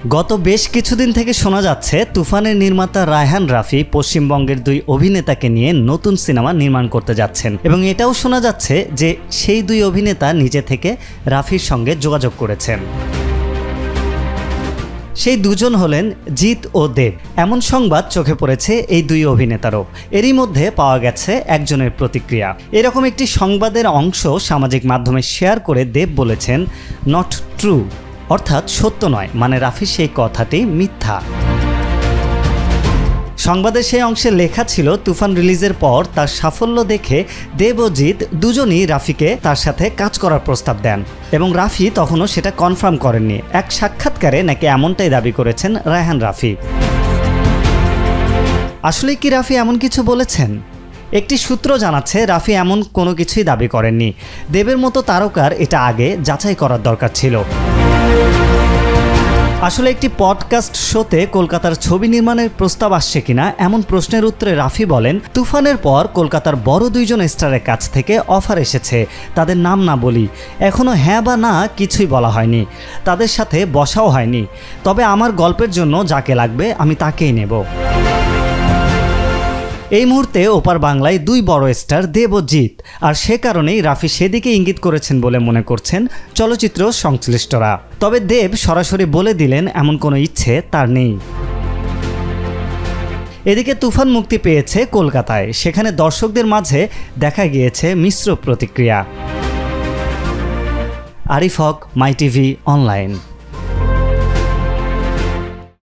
গত বেশ কিছুদিন থেকে শোনা যাচ্ছে তুফানের নির্মাতা রায়হান রাফি পশ্চিমবঙ্গের দুই অভিনেতাকে নিয়ে নতুন সিনেমা নির্মাণ করতে যাচ্ছেন এবং এটাও শোনা যাচ্ছে যে সেই দুই অভিনেতা নিজে থেকে রাফির সঙ্গে যোগাযোগ করেছেন। সেই দুজন হলেন জিৎ ও দেব। এমন সংবাদ চোখে পড়েছে এই দুই অভিনেতারও। এরই মধ্যে পাওয়া গেছে একজনের প্রতিক্রিয়া। এরকম একটি সংবাদের অংশ সামাজিক মাধ্যমে শেয়ার করে দেব বলেছেন, নট ট্রু, অর্থাৎ সত্য নয়, মানে রাফির সেই কথাটি মিথ্যা। সংবাদের সেই অংশে লেখা ছিল, তুফান রিলিজের পর তার সাফল্য দেখে দেব ও জিৎ দুজনই রাফিকে তার সাথে কাজ করার প্রস্তাব দেন এবং রাফি তখনও সেটা কনফার্ম করেননি। এক সাক্ষাৎকারে নাকি এমনটাই দাবি করেছেন রায়হান রাফি। আসলে কি রাফি এমন কিছু বলেছেন? একটি সূত্র জানাচ্ছে রাফি এমন কোনো কিছুই দাবি করেননি। দেবের মতো তারকার এটা আগে যাচাই করার দরকার ছিল। আসলে একটি পডকাস্ট শোতে কলকাতার ছবি নির্মাণের প্রস্তাব আসছে কিনা এমন প্রশ্নের উত্তরে রাফি বলেন, তুফানের পর কলকাতার বড় দুইজন স্টারের কাছ থেকে অফার এসেছে, তাদের নাম না বলি, এখনও হ্যাঁ বা না কিছুই বলা হয়নি, তাদের সাথে বসাও হয়নি, তবে আমার গল্পের জন্য যাকে লাগবে আমি তাকেই নেব। এই মুহূর্তে ওপার বাংলায় দুই বড় স্টার দেব ও জিৎ, আর সে কারণেই রাফি সেদিকে ইঙ্গিত করেছেন বলে মনে করছেন চলচ্চিত্র সংশ্লিষ্টরা। তবে দেব সরাসরি বলে দিলেন এমন কোনো ইচ্ছে তার নেই। এদিকে তুফান মুক্তি পেয়েছে কলকাতায়, সেখানে দর্শকদের মাঝে দেখা গিয়েছে মিশ্র প্রতিক্রিয়া। আরিফ হক, মাই টিভি অনলাইন।